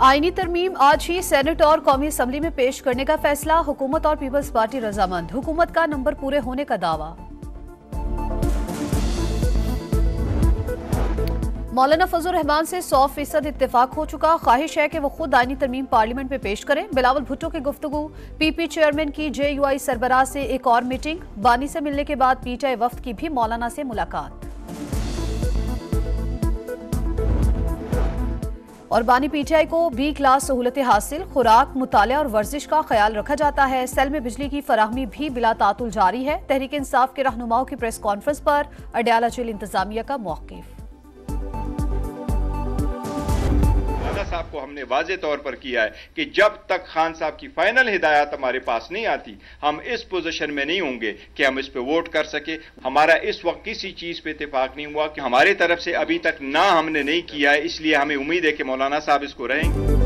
आईनी तरमीम आज ही सेनेट और कौमी असम्बली में पेश करने का फैसला। हुकूमत और पीपल्स पार्टी रजामंद। हुकूमत का नंबर पूरे होने का दावा। मौलाना फजल रहमान से 100% इत्तेफाक हो चुका। ख्वाहिश है कि वो खुद आईनी तरमीम पार्लियामेंट में पेश करें। बिलावल भुट्टो की गुफ्तगू। पीपी चेयरमैन की JUI सरबराह से एक और मीटिंग। बानी से मिलने के बाद PTI वफ्द की भी मौलाना से मुलाकात। और बानी PTI को B क्लास सहूलतें हासिल। खुराक, मुतालिया और वर्जिश का ख्याल रखा जाता है। सेल में बिजली की फराहमी भी बिला तातुल जारी है। तहरीक इंसाफ के रहनुमाओं की प्रेस कॉन्फ्रेंस पर अडयाला जेल इंतजामिया का मौक़िफ़। साहब को हमने वाजे तौर पर किया है कि जब तक खान साहब की फाइनल हिदायत हमारे पास नहीं आती, हम इस पोजीशन में नहीं होंगे कि हम इस पे वोट कर सके। हमारा इस वक्त किसी चीज पे इत्तेफाक नहीं हुआ कि हमारी तरफ से अभी तक ना हमने नहीं किया है, इसलिए हमें उम्मीद है कि मौलाना साहब इसको रहेंगे।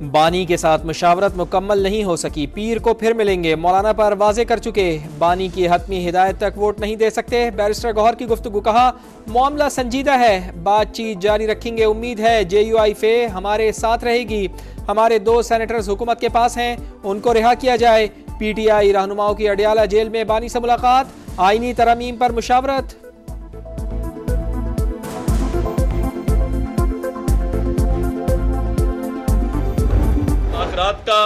बानी के साथ मुशावरत मुकम्मल नहीं हो सकी, पीर को फिर मिलेंगे। मौलाना पर वाजे कर चुके, बानी की हतमी हिदायत तक वोट नहीं दे सकते। बैरिस्टर गौहर की गुफ्तगू। कहा मामला संजीदा है, बातचीत जारी रखेंगे। उम्मीद है JUI फे हमारे साथ रहेगी। हमारे 2 सेनेटर्स हुकूमत के पास हैं, उनको रिहा किया जाए। PTI रहनुमाओं की अडयाला जेल में बानी से मुलाकात। आईनी तरमीम पर मुशावरत। रात का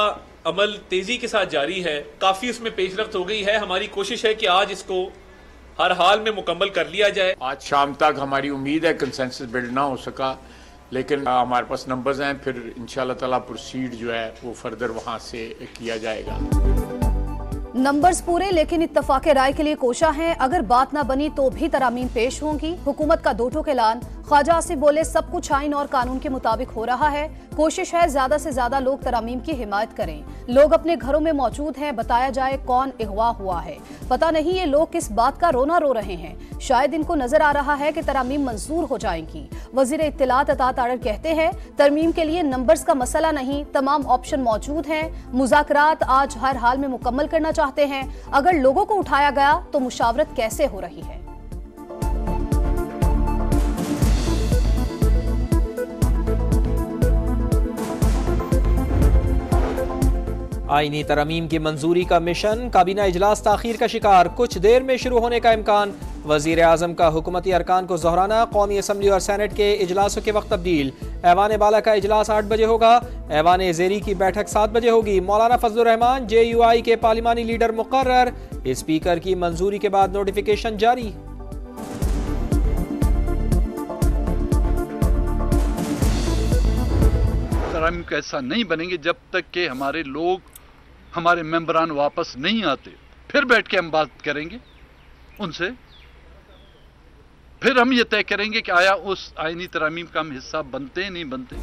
अमल तेजी के साथ जारी है, काफी उसमें पेशरफ्त हो गई है। हमारी कोशिश है कि आज इसको हर हाल में मुकम्मल कर लिया जाए। आज शाम तक हमारी उम्मीद है कंसेंसस बिल्ड ना हो सका, लेकिन हमारे पास नंबर्स हैं, फिर इंशाल्लाह ताला प्रोसीड जो है वो फर्दर वहां से किया जाएगा। नंबर्स पूरे लेकिन इत्तफाक राय के लिए कोशा है। अगर बात ना बनी तो भी तरामीम पेश होंगी। हुकूमत का 2 टोक ऐलान। ख्वाजा आसिफ बोले सब कुछ आइन और कानून के मुताबिक हो रहा है। कोशिश है ज्यादा से ज्यादा लोग तरामीम की हिमायत करें। लोग अपने घरों में मौजूद हैं, बताया जाए कौन अगवा हुआ है। पता नहीं ये लोग किस बात का रोना रो रहे हैं। शायद इनको नजर आ रहा है कि तरामीम मंजूर हो जाएंगी। वजीर इत्तलात अतात आडर कहते हैं तरमीम के लिए नंबर्स का मसला नहीं, तमाम ऑप्शन मौजूद हैं। मुज़ाकरात आज हर हाल में मुकम्मल करना चाहते हैं। अगर लोगों को उठाया गया तो मुशावरत कैसे हो रही है। आईनी तरमीम की मंजूरी का मिशन। काबीना इजलास ताखीर का शिकार, कुछ देर में शुरू होने का इम्कान। वजीर आजम का हुकूमती अरकान को दोहराना। कौमी असम्बली और सेनेट के इजलासों के वक्त तब्दील। ऐवान बाला का इजलास 8 बजे होगा। ऐवान ज़ेरी की बैठक 7 बजे होगी। मौलाना फजल रहमान JUI के पार्लिमानी लीडर मुकर्रर। स्पीकर की मंजूरी के बाद नोटिफिकेशन जारी। तरामीम का हिस्सा नहीं बनेंगे जब तक कि हमारे लोग, हमारे मेंबरान वापस नहीं आते। फिर बैठ के हम बात करेंगे उनसे, फिर हम ये तय करेंगे कि आया उस आईनी तरामीम का हम हिस्सा बनते नहीं बनते।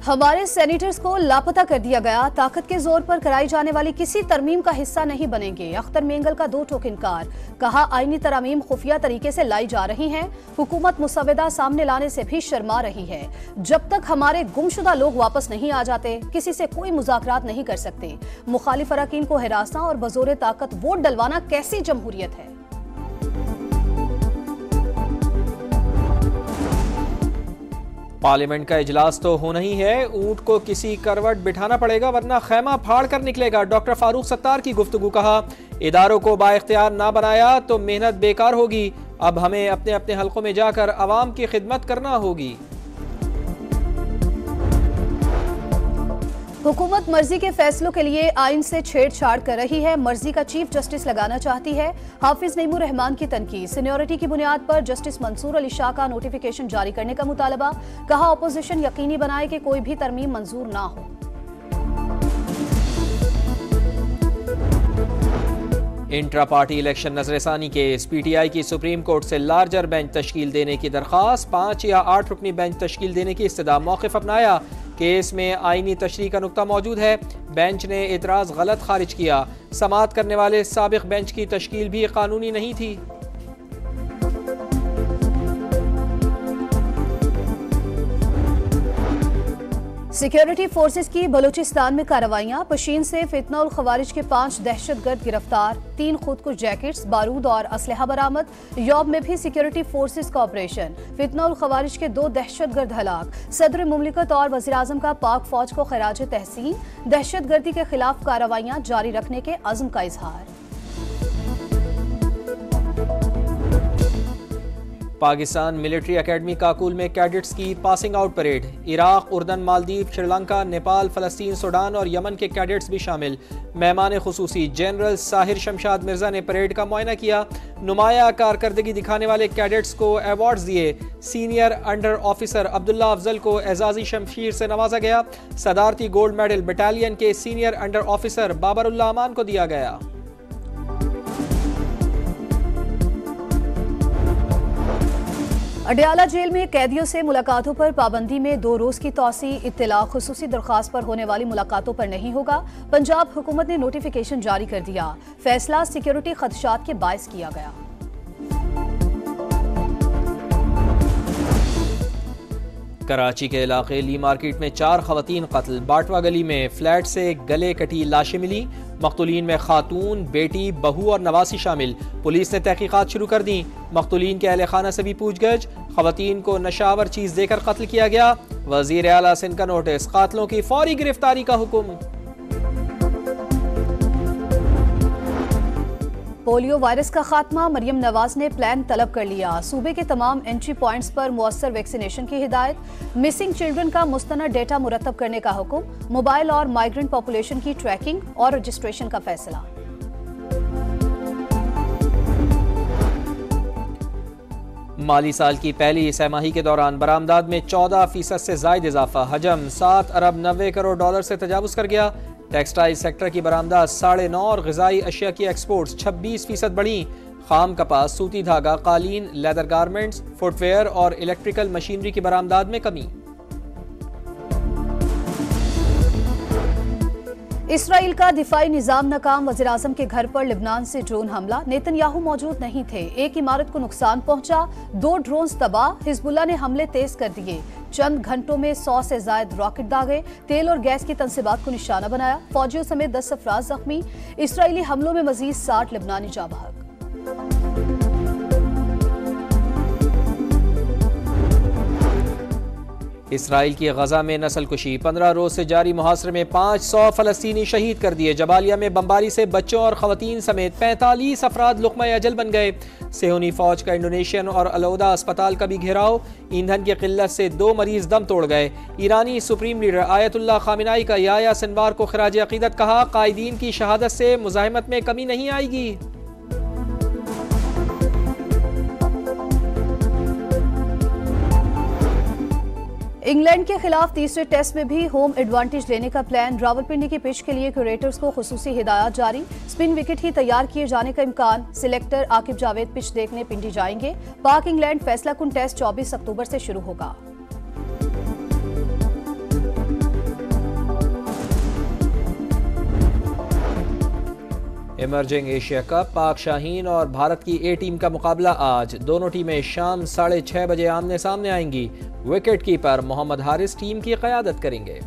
हमारे सेनेटर्स को लापता कर दिया गया। ताकत के जोर पर कराई जाने वाली किसी तरमीम का हिस्सा नहीं बनेंगे। अख्तर मेंगल का 2 टोक इनकार। कहा आईनी तरमीम खुफिया तरीके से लाई जा रही हैं। हुकूमत मुसवदा सामने लाने से भी शर्मा रही है। जब तक हमारे गुमशुदा लोग वापस नहीं आ जाते किसी से कोई मुज़ाकरात नहीं कर सकते। मुखालिफ अरकान को हिरासना और बजोरे ताकत वोट डलवाना कैसी जमहूरियत है। पार्लियामेंट का इजलास तो होना ही है, ऊंट को किसी करवट बिठाना पड़ेगा वरना खैमा फाड़ कर निकलेगा। डॉक्टर फारूक सत्तार की गुफ्तगू। कहा इदारों को बाइख्तियार ना बनाया तो मेहनत बेकार होगी। अब हमें अपने अपने हलकों में जाकर अवाम की खिदमत करना होगी। हुकूमत मर्जी के फैसलों के लिए आइन से छेड़छाड़ कर रही है। मर्जी का चीफ जस्टिस लगाना चाहती है। हाफिज नईमुर रहमान की तनकीद। सीनियरिटी की बुनियाद पर जस्टिस मंसूर अली शाह का नोटिफिकेशन जारी करने का मुतालबा। कहा अपोजिशन यकीनी बनाए कि कोई भी तरमीम मंजूर ना हो। इंट्रा पार्टी इलेक्शन नजरसानी केस। PTI की सुप्रीम कोर्ट से लार्जर बेंच तश्कील देने की दरख्वास्त। 5 या 8 रुकनी बेंच तश्कील देने की इस्तदा। मौक़िफ़ अपनाया। केस में आईनी तशरीह का नुक्ता मौजूद है। बेंच ने एतराज़ गलत खारिज किया। समाअत करने वाले साबिक़ बेंच की तश्कील भी कानूनी नहीं थी। सिक्योरिटी फोर्सेस की बलूचिस्तान में कार्रवाइयां। पशीन से फितनउल खवारिज के 5 दहशतगर्द गिरफ्तार, 3 खुदकुश जैकेट्स, बारूद और असलहा बरामद। यौब में भी सिक्योरिटी फोर्सेस का ऑपरेशन। फितनउल खवारिज के 2 दहशतगर्द हलाक। सदर मुमलिकत और वज़ीर-ए-आज़म का पाक फौज को खिराज तहसीन। दहशतगर्दी के खिलाफ कार्रवाइयां जारी रखने के अज़्म का इजहार। पाकिस्तान मिलिट्री एकेडमी काकुल में कैडेट्स की पासिंग आउट परेड। इराक, उर्दन, मालदीव, श्रीलंका, नेपाल, फ़लस्तीन, सूडान और यमन के कैडेट्स भी शामिल। मेहमान खुसूसी जनरल साहिर शमशाद मिर्जा ने परेड का मुआयना किया। नुमाया कारकर्दगी दिखाने वाले कैडेट्स को अवार्ड्स दिए। Senior under officer Abdullah Afzal को एजाजी शमशीर से नवाजा गया। सदारती गोल्ड मेडल बटालियन के सीनियर अंडर ऑफिसर बाबरुल्लाह अमान को दिया गया। अडयाला जेल में कैदियों से मुलाकातों पर पाबंदी में 2 रोज की तौसी। इत्तला खुसूसी दरखास्त पर होने वाली मुलाकातों पर नहीं होगा। पंजाब हुकूमत ने नोटिफिकेशन जारी कर दिया। फैसला सिक्योरिटी खदशात के बायस किया गया। कराची के इलाके ली मार्केट में 4 खवातीन कत्ल। बाटवा गली में फ्लैट से गले कटी लाशें मिली। मकतूलीन में खातून, बेटी, बहू और नवासी शामिल। पुलिस ने तहकीकात शुरू कर दी। मकतूलीन के अहले खाना से भी पूछगछ। खवातीन को नशावर चीज देकर कत्ल किया गया। वजीर आला सिंध का नोटिस, कातलों की फौरी गिरफ्तारी का हुक्म। पोलियो वायरस का खात्मा। मरियम नवाज ने प्लान तलब कर लिया। सूबे के तमाम एंट्री पॉइंट्स पर मुअस्सर वैक्सीनेशन की हिदायत। मिसिंग चिल्ड्रन का मुस्तनद डेटा मुरतब करने का हुक्म। मोबाइल और माइग्रेंट पॉपुलेशन की ट्रैकिंग और रजिस्ट्रेशन का फैसला। माली साल की पहली सहमाही के दौरान बरामदात में 14% से जायद इजाफा। हजम 7 अरब 90 करोड़ डॉलर से तजावुज कर गया। टेक्सटाइल सेक्टर की बरामदात 9.5 और ग़िज़ाई अशिया की एक्सपोर्ट्स 26% बढ़ी। खाम कपास, सूती धागा, कालीन, लेदर गारमेंट्स, फुटवेयर और इलेक्ट्रिकल मशीनरी की बरामदात में कमी। इसराइल का दिफाई निजाम नाकाम। वज़ीर-ए-आज़म के घर पर लिबनान से ड्रोन हमला। नेतन्याहू मौजूद नहीं थे। एक इमारत को नुकसान पहुंचा। 2 ड्रोन्स तबाह। हिजबुल्लाह ने हमले तेज कर दिए। चंद घंटों में 100 से ज्यादा रॉकेट दागे। तेल और गैस की तनसीबात को निशाना बनाया। फौजियों समेत 10 अफराद जख्मी। इसराइली हमलों में मजीद 60 लिबनानी जाँ बहक। इसराइल की गजा में नस्लकुशी। 15 रोज से जारी मुहासरे में 500 फलस्तीनी शहीद कर दिए। जबालिया में बमबारी से बच्चों और खवातीन समेत 45 अफराद लुक़मा अजल बन गए। सेहूनी फौज का इंडोनेशियन और अलौदा अस्पताल का भी घेराव। ईंधन की किल्लत से 2 मरीज दम तोड़ गए। ईरानी सुप्रीम लीडर आयतुल्लाह खामिनाई का याया सिनवार को खिराज अकीदत कहा। कायदीन की शहादत से मुज़ाहिमत में कमी नहीं आएगी। इंग्लैंड के खिलाफ तीसरे टेस्ट में भी होम एडवांटेज लेने का प्लान। रावलपिंडी की पिच के लिए क्यूरेटर्स को खुसूसी हिदायत जारी। स्पिन विकेट ही तैयार किए जाने का इम्कान। सिलेक्टर आकिब जावेद पिच देखने पिंडी जाएंगे। पाक इंग्लैंड फैसला कुन टेस्ट 24 अक्टूबर से शुरू होगा। Emerging Asia cup. पाक शाहीन और भारत की ए टीम का मुकाबला आज। दोनों टीमें शाम 6:30 बजे आमने सामने आएंगी। Wicket keeper Mohammad Haris team की क़यादत करेंगे।